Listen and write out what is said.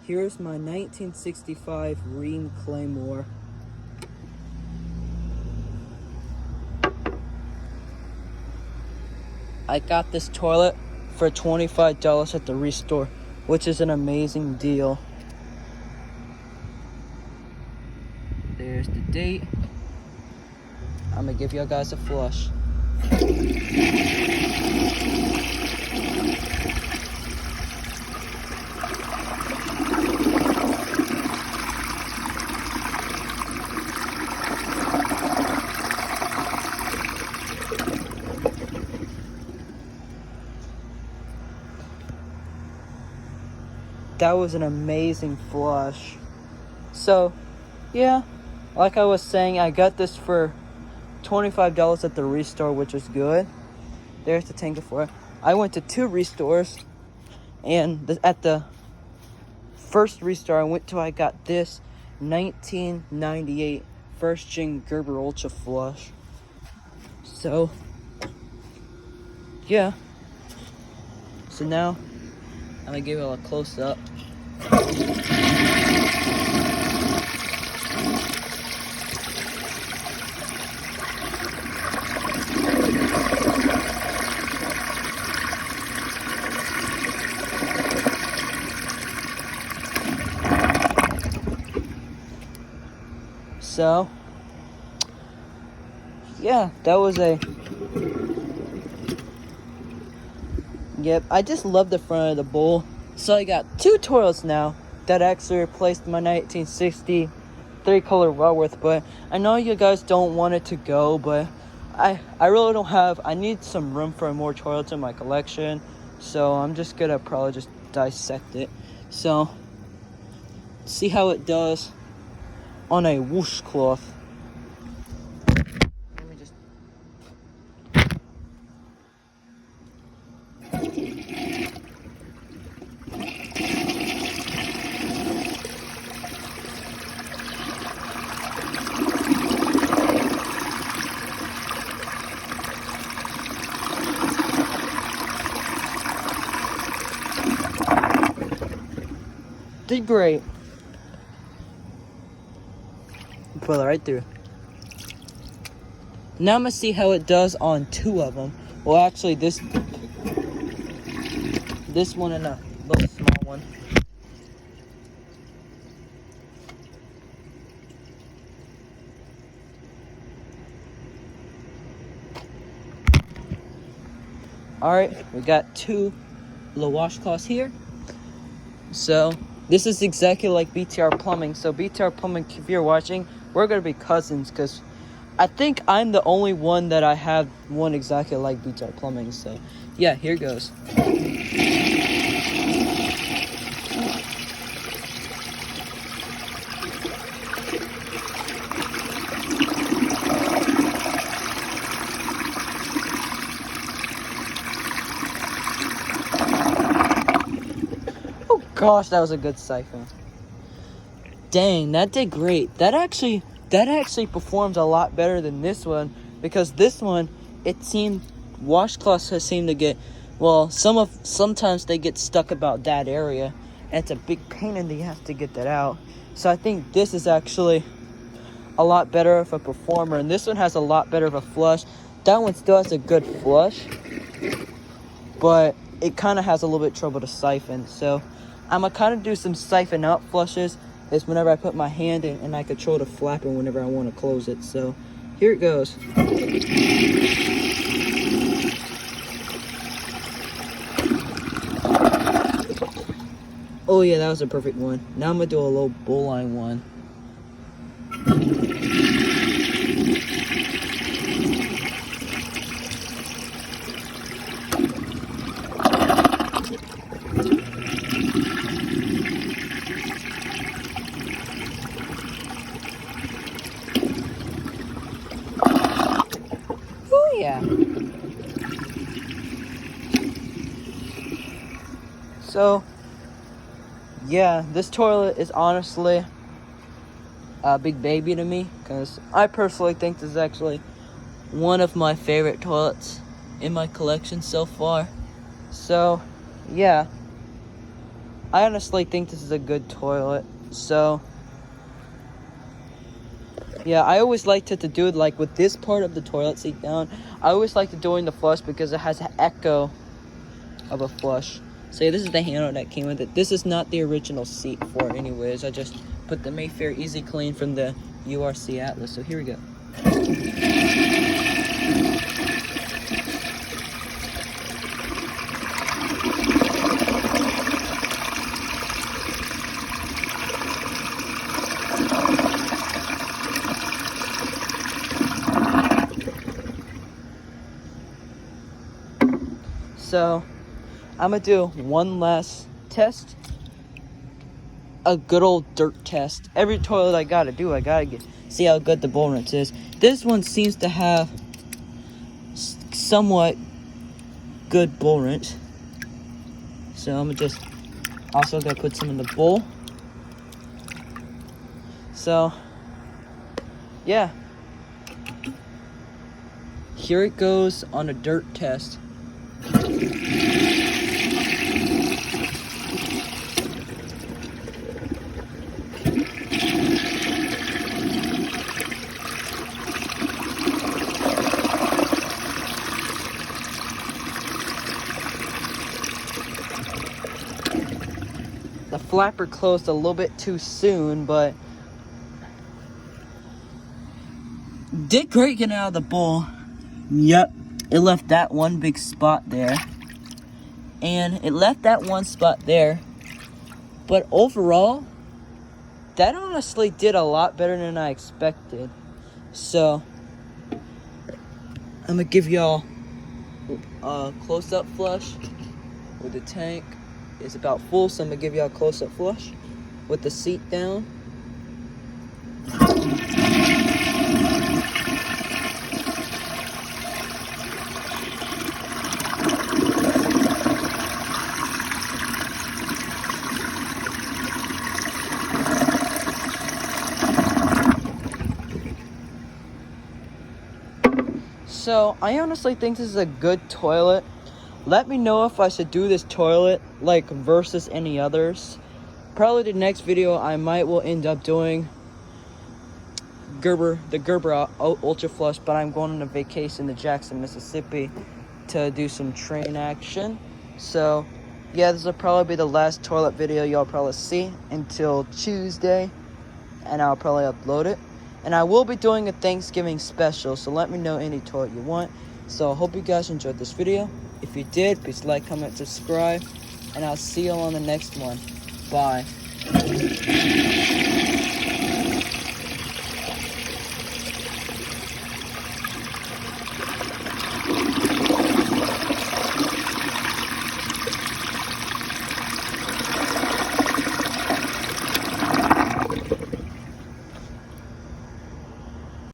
Here's my 1965 Rheem claymore. I got this toilet for $25 at the Restore, which is an amazing deal. There's the date. I'm gonna give you guys a flush. That was an amazing flush. So, yeah, like I was saying, I got this for $25 at the Restore, which is good. There's the tank for it. I went to 2 Restores, and at the first Restore I went to, I got this 1998 first gen Gerber Ultra Flush. So, yeah. So now, I'm gonna give it a close up. So, yeah, that was Yep, I just love the front of the bowl. So I got 2 toilets now that actually replaced my 1960 3-color Wellworth, but I know you guys don't want it to go, but I really don't have, I need some room for more toilets in my collection, so I'm just gonna probably just dissect it. So, see how it does on a washcloth. Let me just... Did great. Pull it right through. Now I'm gonna see how it does on 2 of them. Well, actually, this one and a little small one. Alright, we got 2 little washcloths here. So, this is exactly like BTR Plumbing. So, BTR Plumbing, if you're watching, we're going to be cousins, because I think I'm the only one that I have one exactly like BTR Plumbing. So, yeah, here goes. Gosh, that was a good siphon. Dang, that did great. That actually performs a lot better than this one, because this one, it seemed, washcloths seem to get, well, sometimes they get stuck about that area, and it's a big pain in the ass to get that out. So I think this is actually a lot better of a performer, and this one has a lot better of a flush. That one still has a good flush, but it kind of has a little bit of trouble to siphon. So I'm going to kind of do some siphon out flushes. Is whenever I put my hand in and I control the flapping whenever I want to close it. So here it goes. Oh yeah, that was a perfect one. Now I'm going to do a little bowline one. Yeah. So, yeah, this toilet is honestly a big baby to me, because I personally think this is actually one of my favorite toilets in my collection so far. So, yeah. I honestly think this is a good toilet. So yeah, I always like to do it like with this part of the toilet seat down. I always like to doing the flush because it has an echo of a flush. So yeah, this is the handle that came with it. This is not the original seat for it anyways. I just put the Mayfair Easy Clean from the URC Atlas. So here we go. So I'm gonna do one last test. A good old dirt test. Every toilet I gotta see how good the bowl rinse is. This one seems to have somewhat good bowl rinse. So I'm gonna just also gotta put some in the bowl. So yeah. Here it goes on a dirt test. The flapper closed a little bit too soon, but did great getting out of the bowl. Yep, it left that one big spot there. And it left that one spot there. But overall, that honestly did a lot better than I expected. So, I'm gonna give y'all a close-up flush with the tank. It's about full, so I'm gonna give y'all a close-up flush with the seat down. So, I honestly think this is a good toilet. Let me know if I should do this toilet like versus any others. Probably the next video I will end up doing the Gerber Ultra Flush, but I'm going on a vacation to Jackson, Mississippi to do some train action. So yeah, this will probably be the last toilet video y'all probably see until Tuesday, and I'll probably upload it. And I will be doing a Thanksgiving special, so let me know any toilet you want. So I hope you guys enjoyed this video. If you did, please like, comment, subscribe, and I'll see you all on the next one. Bye.